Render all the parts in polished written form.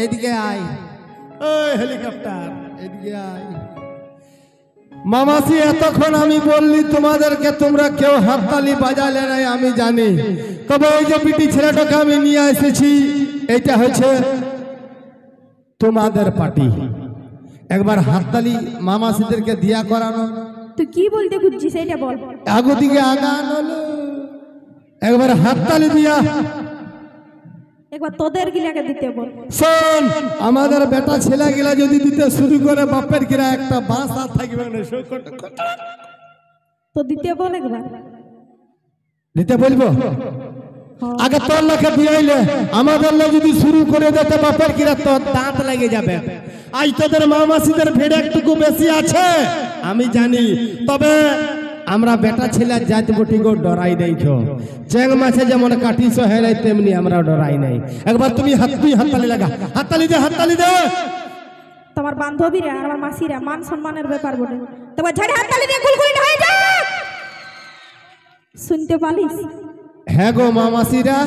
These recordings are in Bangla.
এদিকে আয়, ওই হেলিকপ্টার এদিকে আয়। মামাসি এতক্ষণ আমি বললি তোমাদেরকে, তোমরা কেউ হাততালি বাজালে নাই আমি জানি, তবে এই যে পিটি ছেলেটাকে আমি নিয়ে এসেছি, এটা হচ্ছে তোমাদের পার্টি। একবার হাততালি মামাসিদেরকে দিয়া করানো। তুই কি বলতে খুঁজছিস সেটা বল। আগো দিকে আগানো, একবার হাততালি দিয়া একবার তোদের গিলাকে দিতে বল। শোন, আমাদের বেটা ছেলে গিলা যদি দিতে শুরু করে, বাপের গিরা একটা বাস আর থাকবে না। তো দিতে বল একবার। দিতে বলবো আগে তোর লোকে দিয়াইলে, আমাদের লোক যদি শুরু করে দিতে বাপের গিরা তোর দাঁত লেগে যাবে। আজ তোদের মামাসিদের ভিড় একটুকু বেশি আছে আমি জানি, তবে আমরা বেটা ছেলে জাত বটিগো ডরাই নাই। চেং মাছে যেমন কাটি সহেরাই তেমনি আমরা ডরাই নাই। একবার তুমি হাততালি লাগা, হাততালি দে, হাততালি দে। তোমার বান্ধবীরা আর আমার মাসিরা মান সম্মানের ব্যাপার বলে, তোমার ঝাড়ে হাততালি দিয়ে গুলগুলি হয়ে যা। শুনতে পালিস? হ্যাঁ গো মামাসিরা,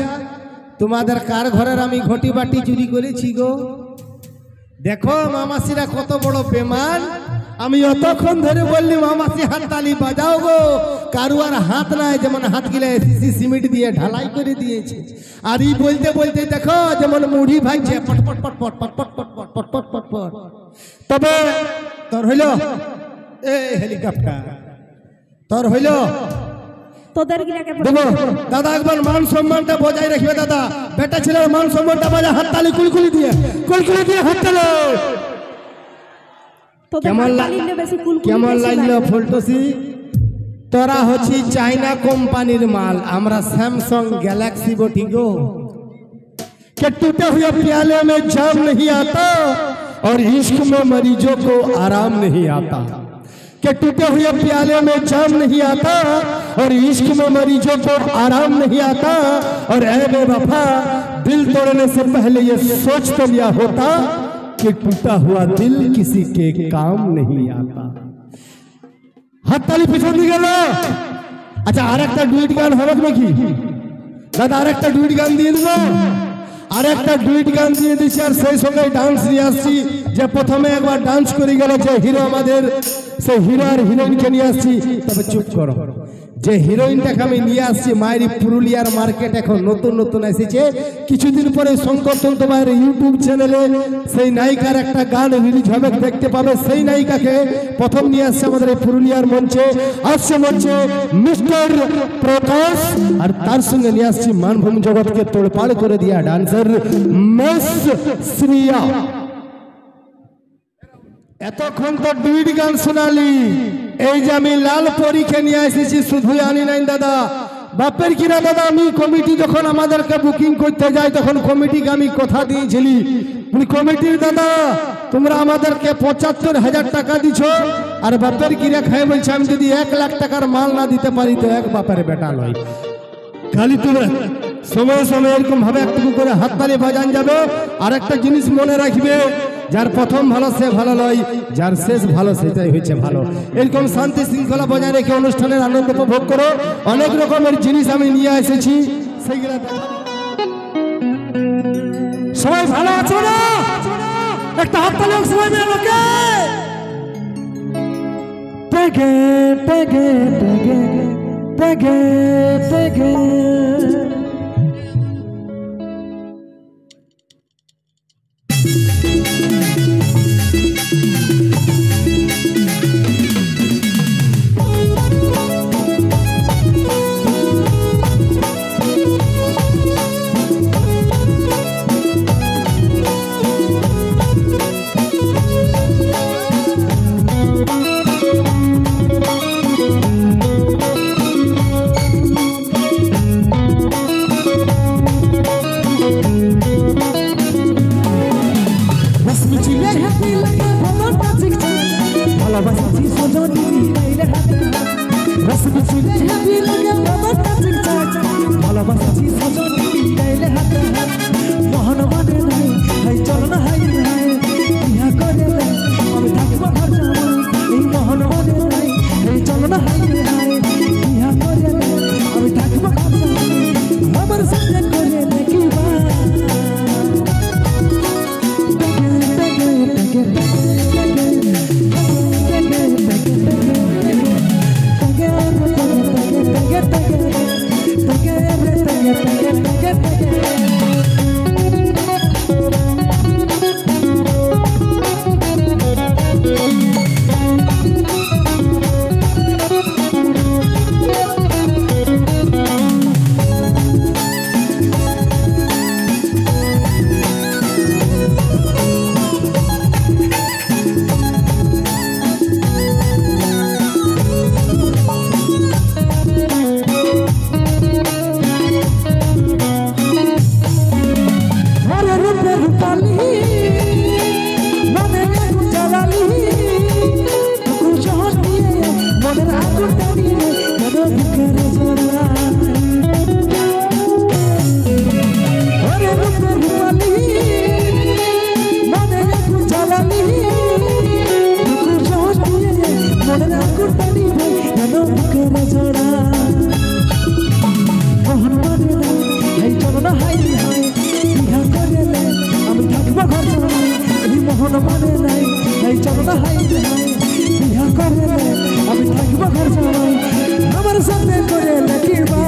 তোমাদের কার ঘরের আমি ঘটি বাটি চুরি করেছি গো? দেখো মামাসিরা কত বড় বেমান। আমি অতক্ষণ ধরে বললি মামাসি হাততালি বাজাও গো, কারু আর হাত নাই, যেমন হাত গিলা এসিসি সিমেন্ট দিয়ে ঢালাই করে দিয়েছে। আর ই বলতে বলতে দেখো যেমন মুড়ি ভাইছে পট পট পট পট পট পট পট পট পট পট পট পট। তবে তোর হইল এই হেলিকপ্টার, তোর হইল তোদের গিলাকে দেবো। দাদা একবার মান সম্মানটা বজায় রাখবে দাদা, বেটা ছেলের মান সম্মানটা বজায়, হাততালি কুলকুলি দিয়ে হাততালি। কেমন লাগলো ফুলটুসি? তোরা হচ্ছি চাইনা কোম্পানির মাল, আমরা স্যামসাং গ্যালাক্সি বটি গো। के टूटे हुए प्याले में जाम नहीं आता और इश्क में मरीजों को आराम नहीं आता। के टूटे हुए प्याले में जाम नहीं आता और इश्क में मरीजों को आराम नहीं आता। और ऐ बेवफा, दिल तोड़ने से पहले ये सोच तो लिया होता कि टूटा हुआ दिल किसी के काम नहीं आता। হাততালি পিছন দিকে গেল। আচ্ছা আরেকটা ডুইট গান হবে নাকি দাদা? আরেকটা ডুইট গান দিয়ে দেবো, আরেকটা ডুইট গান দিয়ে দিচ্ছি, আর সেই সঙ্গে ডান্স নিয়ে আসছি। যে প্রথমে একবার ডান্স করে গেল যে হিরো আমাদের, সেই হিরো আর হিরোইনকে নিয়ে আসছি। তবে চুপ করো, যে হিরোইনটাকে আমি নিয়ে আসছি মায়ের পুরুলিয়ার মার্কেট এখন নতুন নতুন এসেছে। কিছুদিন পরে শঙ্কর তন্ত্রমায়ের ইউটিউব চ্যানেলে সেই নায়িকার একটা গান রিলিজ হবে, দেখতে পাবে। সেই নায়িকাকে প্রথম নিয়ে আসছে আমাদের এই পুরুলিয়ার মঞ্চে। আসছে মঞ্চে মিস্টার প্রকাশ, আর তার সঙ্গে নিয়ে আসছি মানভূম জগৎকে তোড়পাড় করে দিয়া ডান্সার মিস শ্রিয়া। এতক্ষণ তো ডুইট গান শোনালি, এই যে আমি লাল পরীকে নিয়ে এসেছি শুধুই আনি নাই দাদা। বাপের কিনা দাদা, আমি কমিটি যখন আমাদেরকে বুকিং করতে যাই তখন কমিটিকে আমি কথা দিয়েছিলি, কমিটির দাদা তোমরা আমাদেরকে ৭৫,০০০ টাকা দিছ, আর বাপের কিনা খাই বলছে আমি যদি ১ লাখ টাকার মাল না দিতে পারি তো এক বাপের বেটা লয়। খালি তোমরা সময় সময় এরকম ভাবে একটু করে হাততালি বাজান যাবে। আর একটা জিনিস মনে রাখবে, যার প্রথম ভালো সে ভালো নয়, যার শেষ ভালো সেটাই হচ্ছে ভালো। এরকম শান্তি শৃঙ্খলা বজায় রেখে অনুষ্ঠানের আনন্দ উপভোগ করো। অনেক রকমের জিনিস আমি নিয়ে এসেছি, সেইগুলা সবাই ভালো আছো না? একটা হাততালি সবাই মিলে লোকে টেগে টেগে টেগে টেগে টেগে। মোহন মানে নাই এই চল না হাই হাই বিয়া করে আমি থাকবো ঘর জামাই আমার সাথে করে লেখিবা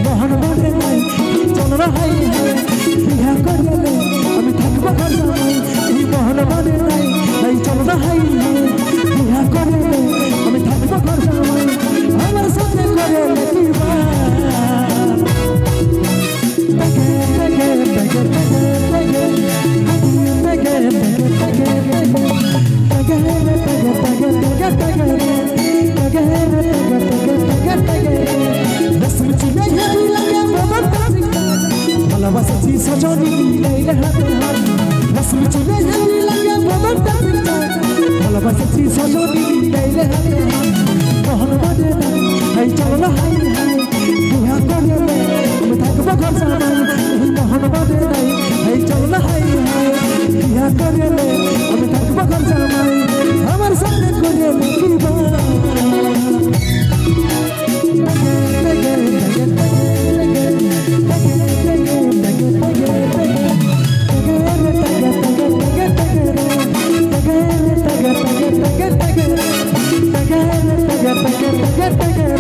মোহন মানে নাই চল না হাই হাই বিয়া করে আমি থাকবো ঘর জামাই মোহন মানে নাই এই চল না হাই হাই বিয়া করে আমি থাকবো ঘর জামাই আমার সাথে করে লেখিবা ভালোবাসি সজনী লাইলে হাতে হাত রসম চলে যাবি লাগে বদনটা পিটা ভালোবাসি সজনী লাইলে হাতে হাত মোহন মানে নাই এই চল না হাই হাই বিয়া করে আমি থাকবো ঘর জামাই মোহন মানে নাই এই চল না হাই হাই বিয়া করে আমি থাকবো ঘর জামাই আমার সাথে করে লেখিবা Get